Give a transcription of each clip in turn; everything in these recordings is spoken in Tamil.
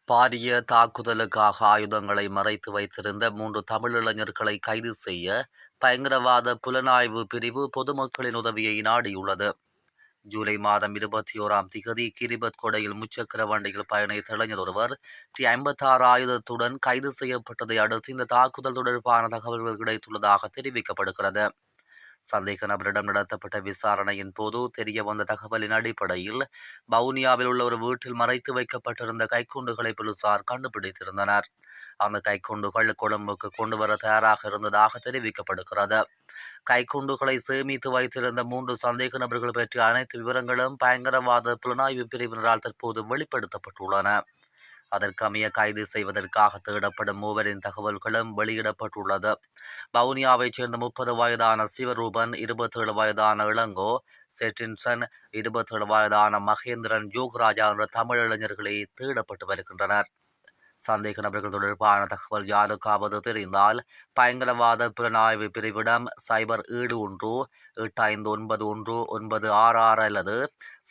பாரிய தாக்குதலுக்காக ஆயுதங்களை மறைத்து வைத்திருந்த 3 தமிழ் இளைஞர்களை கைது செய்ய பயங்கரவாத புலனாய்வு பிரிவு பொதுமக்களின் உதவியை நாடியுள்ளது. ஜூலை மாதம் 21ஆம் திகதி கிரிபத் கொடையில் முச்சக்கர வண்டியில் பயணித்த இளைஞர் ஒருவர் T-56 ஆயுதத்துடன் கைது செய்யப்பட்டதை அடுத்து இந்த தாக்குதல் தொடர்பான தகவல்கள் கிடைத்துள்ளதாக தெரிவிக்கப்படுகிறது. சந்தேக நபரிடம் நடத்தப்பட்ட விசாரணையின் போது தெரிய வந்த தகவலின் அடிப்படையில் வவுனியாவில் உள்ள ஒரு வீட்டில் மறைத்து வைக்கப்பட்டிருந்த கைக்குண்டுகளை போலீசார் கண்டுபிடித்திருந்தனர். அந்த கைக்குண்டுகள் கொழும்புக்கு கொண்டு வர தயாராக இருந்ததாக தெரிவிக்கப்படுகிறது. கைக்குண்டுகளை சேமித்து வைத்திருந்த 3 சந்தேக நபர்கள் பற்றிய அனைத்து விவரங்களும் பயங்கரவாத புலனாய்வு பிரிவினரால் தற்போது வெளிப்படுத்தப்பட்டுள்ளன. அதற்கமைய கைது செய்வதற்காக தேடப்படும் 3 தகவல்களும் வெளியிடப்பட்டுள்ளது. வவுனியாவைச் சேர்ந்த 30 வயதான சிவரூபன், 27 வயதான இளங்கோ, செட்டின்சன், 27 வயதான மகேந்திரன், ஜோகராஜா என்ற தமிழ் இளைஞர்களே தேடப்பட்டு வருகின்றனர். சந்தேக நபர்கள் தொடர்பான தகவல் யாருக்காவது தெரிந்தால் பயங்கரவாத புலனாய்வு பிரிவிடம் 0718591966 அல்லது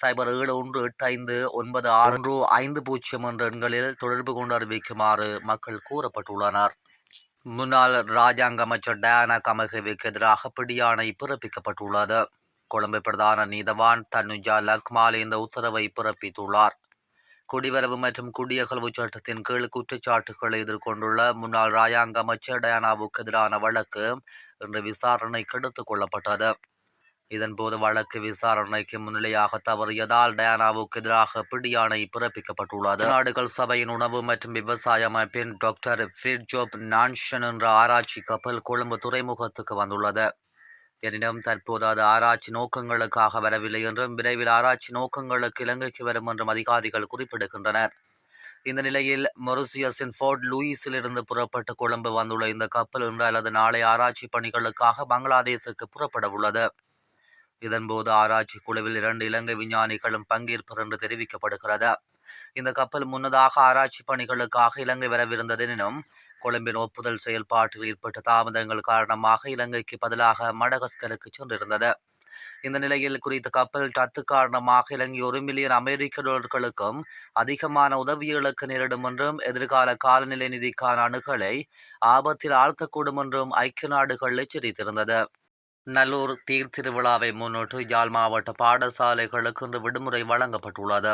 07185965 என்ற எண்களில் தொடர்பு கொண்டு அறிவிக்குமாறு மக்கள் கூறப்பட்டுள்ளனர். முன்னாள் இராஜாங்க அமைச்சர் டயானா கமகேவுக்கு எதிராக பிடியாணை பிறப்பிக்கப்பட்டுள்ளது. கொழும்பு பிரதான நீதவான் தனுஜா லக்மால் இந்த உத்தரவை பிறப்பித்துள்ளார். குடிவரவு மற்றும் குடியகழ்வு சட்டத்தின் கீழ் குற்றச்சாட்டுகளை எதிர்கொண்டுள்ள முன்னாள் இராஜாங்க அமைச்சர் டயானாவுக்கு எதிரான வழக்கு இன்று விசாரணைக்கு எடுத்துக் கொள்ளப்பட்டது. இதன்போது வழக்கு விசாரணைக்கு முன்னிலையாக தவறியதால் டயானாவுக்கு எதிராக பிடியாணை பிறப்பிக்கப்பட்டுள்ளது. நாடுகள் சபையின் உணவு மற்றும் விவசாய அமைப்பின் டாக்டர் ஃபிரிட்ஜோப் நான்ஷன் என்ற ஆராய்ச்சி கப்பல் கொழும்பு துறைமுகத்துக்கு வந்துள்ளது. எனினும் தற்போது அது ஆராய்ச்சி நோக்கங்களுக்காக வரவில்லை என்றும் விரைவில் ஆராய்ச்சி நோக்கங்களுக்கு இலங்கைக்கு வரும் என்றும் அதிகாரிகள் குறிப்பிடுகின்றனர். இந்த நிலையில் மொரிசியஸின் ஃபோர்ட் லூயிஸில் இருந்து புறப்பட்டு கொழும்பு வந்துள்ள இந்த கப்பல் இன்று அல்லது நாளை ஆராய்ச்சி பணிகளுக்காக பங்களாதேசுக்கு புறப்பட உள்ளது. இதன்போது ஆராய்ச்சி குழுவில் 2 இலங்கை விஞ்ஞானிகளும் பங்கேற்பர் என்று தெரிவிக்கப்படுகிறது. இந்த கப்பல் முன்னதாக ஆராய்ச்சி பணிகளுக்காக இலங்கை வரவிருந்ததெனினும் கொழும்பின் ஒப்புதல் செயல்பாட்டில் ஏற்பட்ட தாமதங்கள் காரணமாக இலங்கைக்கு பதிலாக மடகஸ்கருக்கு சென்றிருந்தது. இந்த நிலையில் குறித்த கப்பல் ரத்து காரணமாக இலங்கை $1 மில்லியன் அதிகமான உதவியை இழக்க நேரிடும் என்றும் எதிர்கால காலநிலை நிதிக்கான அணுகலை ஆபத்தில் ஆழ்த்தக்கூடும் என்றும் ஐக்கிய நாடுகள் எச்சரித்திருந்தது. நல்லூர் தீர் திருவிழாவை முன்னிட்டு யாழ் மாவட்ட பாடசாலைகளுக்கு இன்று விடுமுறை வழங்கப்பட்டுள்ளது.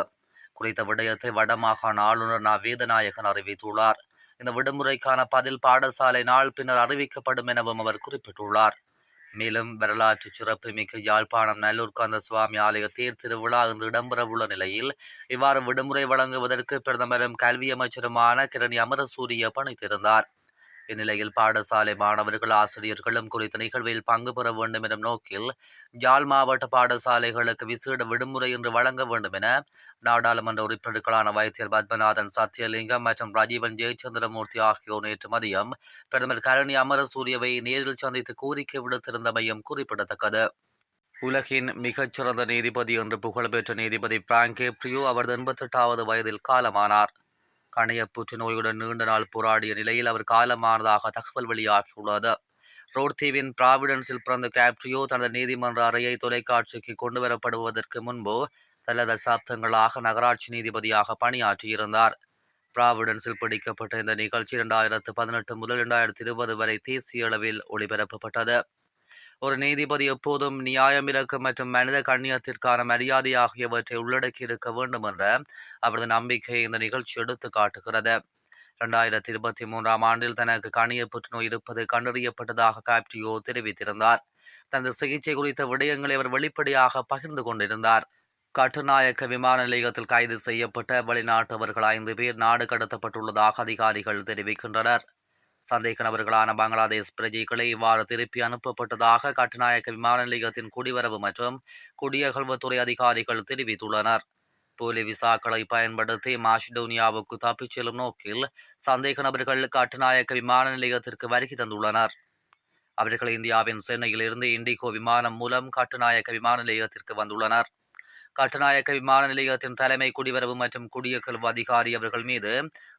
குறித்த விடயத்தை வடமாகாண ஆளுநர் வேதநாயகன் அறிவித்துள்ளார். இந்த விடுமுறைக்கான பதில் பாடசாலை நாள் பின்னர் அறிவிக்கப்படும் எனவும் அவர் குறிப்பிட்டுள்ளார். மேலும் வரலாற்று சிறப்புமிக்க யாழ்ப்பாணம் நல்லூர் கந்த சுவாமி ஆலய தேர் திருவிழா இன்று இடம்பெறவுள்ள நிலையில் இவ்வாறு விடுமுறை வழங்குவதற்கு பிரதமரும் கல்வி அமைச்சருமான கிரணி அமரசூரிய பணித்திருந்தார். இந்நிலையில் பாடசாலை மாணவர்கள் ஆசிரியர்களும் குறித்த நிகழ்வில் பங்கு பெற வேண்டும் எனும் நோக்கில் யாழ் மாவட்ட பாடசாலைகளுக்கு விசேட விடுமுறை என்று வழங்க வேண்டும் என நாடாளுமன்ற உறுப்பினர்களான வைத்தியர் பத்மநாதன் சத்தியலிங்கம் மற்றும் ராஜீவன் ஜெயச்சந்திரமூர்த்தி ஆகியோர் நேற்று மதியம் பிரதமர் கரணி அமரசூரியவை நேரில் சந்தித்து கோரிக்கை விடுத்திருந்தமையும் குறிப்பிடத்தக்கது. உலகின் மிகச்சிறந்த நீதிபதி என்று புகழ்பெற்ற நீதிபதி பிராங்க் ஏப்ரியோ அவரது 88வது வயதில் காலமானார். கணைய புற்றுநோயுடன் நீண்ட நாள் போராடிய நிலையில் அவர் காலமானதாக தகவல் வெளியாகியுள்ளது. ரோட் தீவின் பிராவிடன்ஸில் பிறந்த கேப்ரியோ தனது நீதிமன்ற அறையை தொலைக்காட்சிக்கு கொண்டு வரப்படுவதற்கு முன்பு சில தசாப்தங்களாக நகராட்சி நீதிபதியாக பணியாற்றியிருந்தார். பிராவிடன்ஸில் பிடிக்கப்பட்ட இந்த நிகழ்ச்சி 2018 முதல் 2020 வரை தேசிய அளவில் ஒளிபரப்பப்பட்டது. ஒரு நீதிபதி எப்போதும் நியாயம், இரக்கம் மற்றும் மனித கண்ணியத்திற்கான மரியாதை ஆகியவற்றை உள்ளடக்கி இருக்க வேண்டும் என்ற அவரது நம்பிக்கையை இந்த நிகழ்ச்சி எடுத்து காட்டுகிறது. 2023ஆம் ஆண்டில் தனக்கு கணைய புற்றுநோய் இருப்பது கண்டறியப்பட்டதாக கேப்ரியோ தெரிவித்திருந்தார். தனது சிகிச்சை குறித்த விடயங்களை அவர் வெளிப்படையாக பகிர்ந்து கொண்டிருந்தார். கட்டுநாயக்க விமான நிலையத்தில் கைது செய்யப்பட்ட வெளிநாட்டவர்கள் 5 பேர் நாடு கடத்தப்பட்டுள்ளதாக அதிகாரிகள் தெரிவிக்கின்றனர். சந்தேக நபர்களான பங்களாதேஷ் பிரஜைகளை இவ்வாறு திருப்பி அனுப்பப்பட்டதாக கட்டுநாயக்க விமான நிலையத்தின் குடிவரவு மற்றும் குடியகழ்வுத்துறை அதிகாரிகள் தெரிவித்துள்ளனர். போலி விசாக்களை பயன்படுத்தி மாசிடோனியாவுக்கு தப்பிச் செல்லும் நோக்கில் சந்தேக நபர்கள் கட்டுநாயக்க விமான நிலையத்திற்கு வருகை தந்துள்ளனர். அவர்கள் இந்தியாவின் சென்னையில் இருந்து இண்டிகோ விமானம் மூலம் கட்டுநாயக்க விமான நிலையத்திற்கு வந்துள்ளனர். கட்டுநாயக்க விமான நிலையத்தின் தலைமை குடிவரவு மற்றும் குடியகழ்வு அதிகாரி அவர்கள் மீது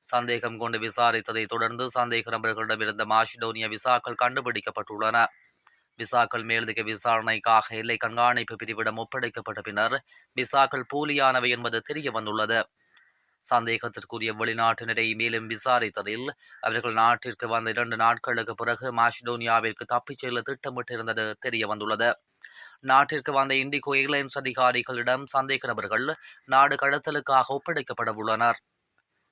சந்தேகம் கொண்டு விசாரித்ததை தொடர்ந்து சந்தேக நபர்களிடமிருந்த மாசிடோனிய விசாக்கள் கண்டுபிடிக்கப்பட்டுள்ளன. விசாக்கள் மேலதிக விசாரணைக்காக எல்லை கண்காணிப்பு பிரிவிடம் ஒப்படைக்கப்பட்ட பின்னர் விசாக்கள் போலியானவை என்பது தெரிய வந்துள்ளது. சந்தேகத்திற்குரிய வெளிநாட்டினரை மேலும் விசாரித்ததில் அவர்கள் நாட்டிற்கு வந்த 2 நாட்களுக்கு பிறகு மாசிடோனியாவிற்கு தப்பிச் செல்ல திட்டமிட்டிருந்தது தெரிய வந்துள்ளது. நாட்டிற்கு வந்த இண்டிகோ ஏர்லைன்ஸ் அதிகாரிகளிடம் சந்தேக நபர்கள் நாடு கடத்தலுக்காக ஒப்படைக்கப்பட உள்ளனர்.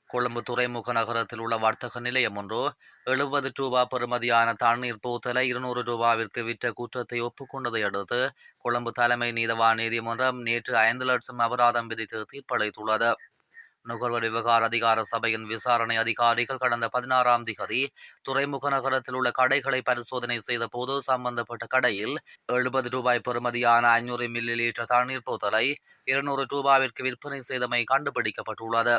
கொழும்பு துறைமுக நகரத்தில் உள்ள வர்த்தக நிலையம் ஒன்று 70 ரூபா பெறுமதியான தண்ணீர் போத்தலை 200 ரூபாவிற்கு விற்ற குற்றத்தை ஒப்புக்கொண்டதை அடுத்து கொழும்பு தலைமை நீதவான் நீதிமன்றம் நேற்று 5 லட்சம் அபராதம் விதித்து தீர்ப்பளித்துள்ளது. நுகர்வோர் விவகார அதிகார சபையின் விசாரணை அதிகாரிகள் கடந்த 16ஆம் திகதி துறைமுக நகரத்தில் உள்ள கடைகளை பரிசோதனை செய்த போது சம்பந்தப்பட்ட கடையில் 70 ரூபாய் பெறுமதியான 500 மில்லி லீட்டர் தண்ணீர் போத்தலை 200 ரூபாவிற்கு விற்பனை செய்தமை கண்டுபிடிக்கப்பட்டுள்ளது.